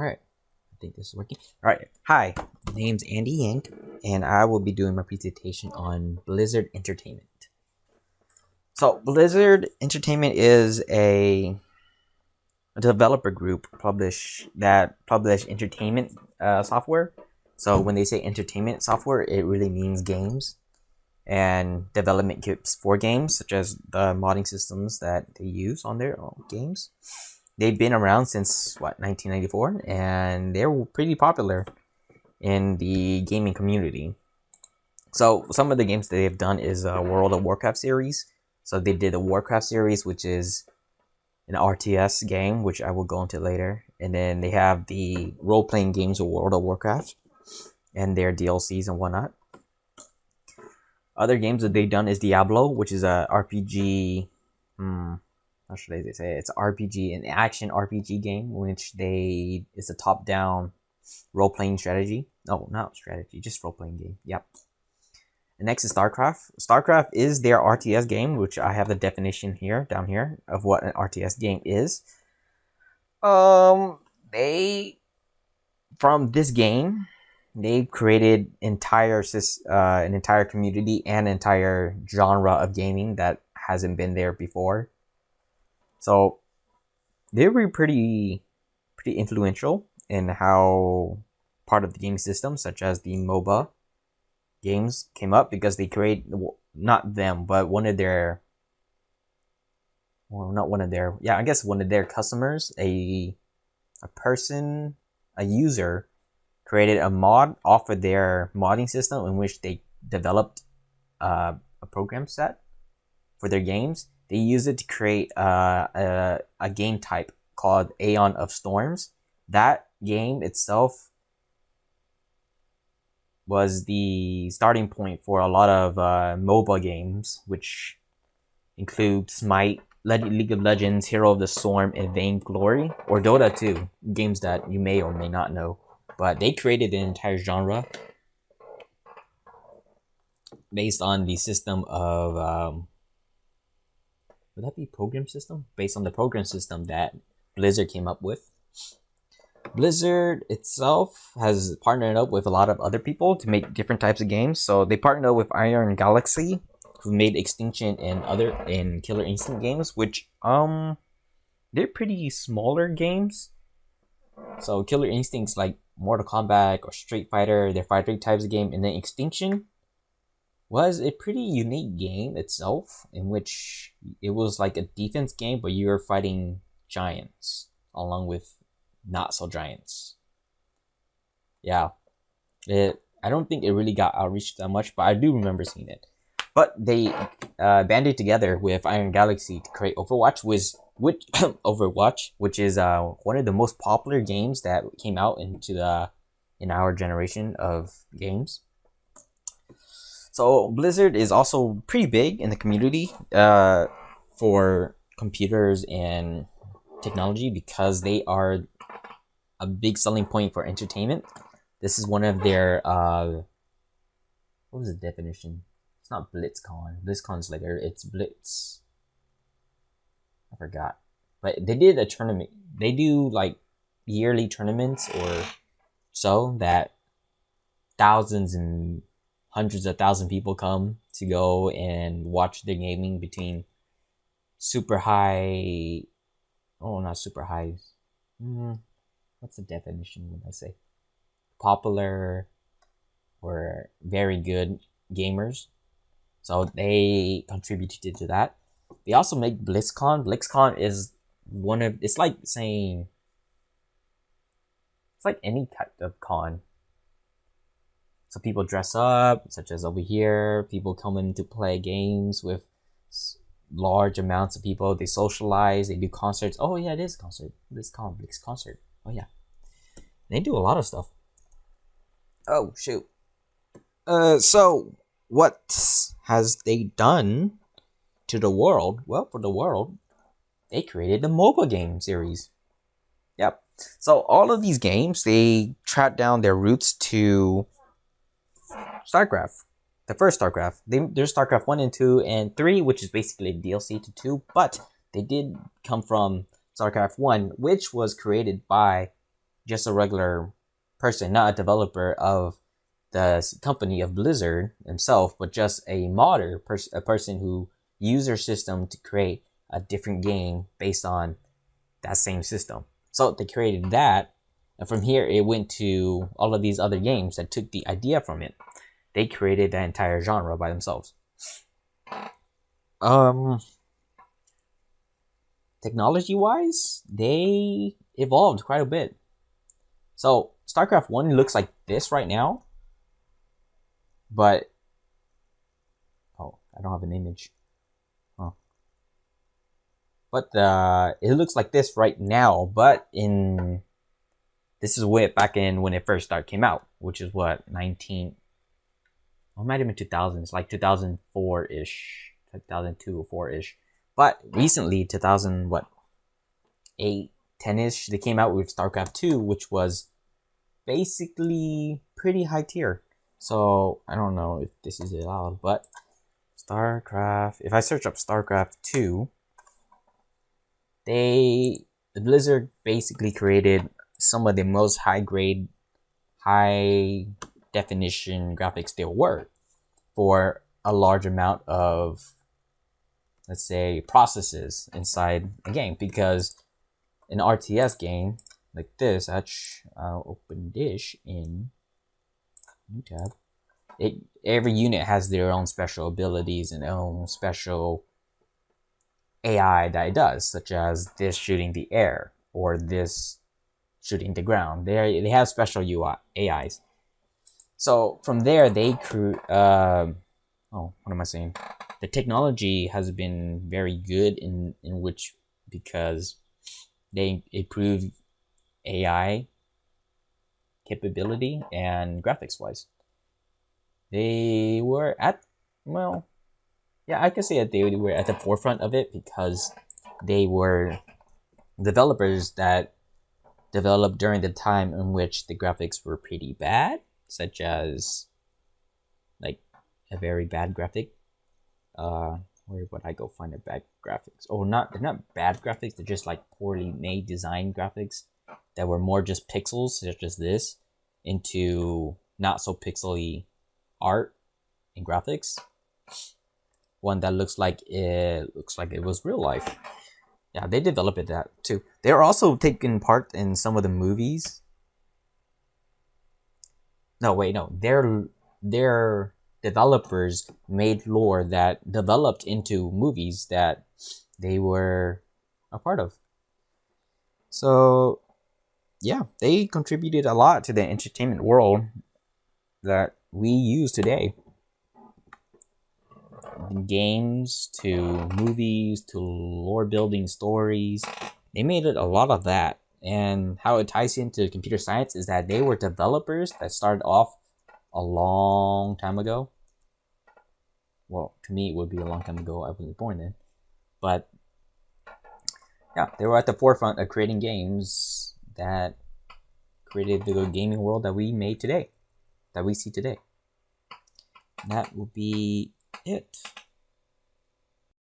Alright, I think this is working. Alright, hi, my name's Andy Yank, and I will be doing my presentation on Blizzard Entertainment. So, Blizzard Entertainment is a developer group that publish entertainment software. So, when they say entertainment software, it really means games and development kits for games, such as the modding systems that they use on their own games. They've been around since 1994, and they're pretty popular in the gaming community. So some of the games that they've done is a World of Warcraft series. So they did a Warcraft series, which is an RTS game, which I will go into later. And then they have the role-playing games of World of Warcraft and their DLCs and whatnot. Other games that they've done is Diablo, which is a RPG. How should I say it? It's an RPG, an action RPG game, which it's a top-down role-playing strategy. No, not strategy, just role-playing game. Yep. And next is StarCraft. StarCraft is their RTS game, which I have the definition here, down here, of what an RTS game is. From this game, they've created an entire community and entire genre of gaming that hasn't been there before. So they were pretty influential in how part of the game system, such as the MOBA games, came up, because they create, not them, but one of their customers, a user created a mod off of their modding system in which they developed a program set for their games. They use it to create a game type called Aeon of Storms. That game itself was the starting point for a lot of MOBA games, which include Smite, League of Legends, Hero of the Storm, and Vainglory, or Dota 2, games that you may or may not know. But they created an entire genre based on the system of... would that be program system? Based on the program system that Blizzard came up with. Blizzard itself has partnered up with a lot of other people to make different types of games. So they partnered up with Iron Galaxy, who made Extinction and Killer Instinct games, which they're pretty smaller games. So Killer Instinct's like Mortal Kombat or Street Fighter, they're fighting types of game, and then Extinction was a pretty unique game itself, in which it was like a defense game, but you were fighting giants along with not so giants. Yeah, I don't think it really got outreached that much, but I do remember seeing it. But they banded together with Iron Galaxy to create Overwatch, which is one of the most popular games that came out in our generation of games. So Blizzard is also pretty big in the community for computers and technology, because they are a big selling point for entertainment. This is one of their what was the definition? It's not BlitzCon. BlitzCon's later. It's Blitz. I forgot. But they did a tournament. They do like yearly tournaments or so that thousands and hundreds of thousands of people come to go and watch the gaming between super high. Oh, not super high. What's the definition when I say popular or very good gamers? So they contributed to that. They also make BlizzCon. BlizzCon is it's like saying, it's like any type of con. So people dress up, such as over here. People come in to play games with large amounts of people. They socialize. They do concerts. Oh yeah, it is a concert. BlizzCon, Blizz concert. Oh yeah, they do a lot of stuff. Oh shoot. So what has they done to the world? Well, for the world, they created the mobile game series. Yep. So all of these games, they track down their roots to StarCraft, the first StarCraft. There's StarCraft 1 and 2 and 3, which is basically a DLC to 2, but they did come from StarCraft 1, which was created by just a regular person, not a developer of the company of Blizzard himself, but just a modder, a person who used their system to create a different game based on that same system. So they created that, and from here it went to all of these other games that took the idea from it. They created that entire genre by themselves. Technology-wise, they evolved quite a bit. So StarCraft 1 looks like this right now, but oh, I don't have an image. Huh. But it looks like this right now, but this is way back in when it first came out, which is what, 19, or it might have been 2000. It's like 2004-ish, 2002 or 4-ish. But recently, 2000, what, 8, 10-ish, they came out with StarCraft 2, which was basically pretty high tier. So I don't know if this is allowed, but StarCraft, if I search up StarCraft 2, the Blizzard basically created some of the most high-grade, high-definition graphics there were for a large amount of, let's say, processes inside a game. Because an RTS game like this, I'll open this in new tab. Every unit has their own special abilities and own special AI that it does, such as this shooting the air or this shooting the ground. They have special AIs. So from there, they what am I saying? The technology has been very good in which, because they improved AI capability and graphics wise. They were at, well, yeah, I can say that they were at the forefront of it, because they were developers that developed during the time in which the graphics were pretty bad, such as like a very bad graphic. Where would I go find a bad graphics? Oh, they're not bad graphics, they're just like poorly made design graphics that were more just pixels, such as this, into not so pixely art and graphics. One that looks like it was real life. Yeah, they developed that too. They're also taking part in some of the movies. No, wait, no. Their developers made lore that developed into movies that they were a part of. So, yeah, they contributed a lot to the entertainment world that we use today. Games to movies to lore building stories. They made it a lot of that. And how it ties into computer science is that they were developers that started off a long time ago. Well, to me, it would be a long time ago. I wasn't born then. But yeah, they were at the forefront of creating games that created the gaming world that we made today, that we see today. And that will be it.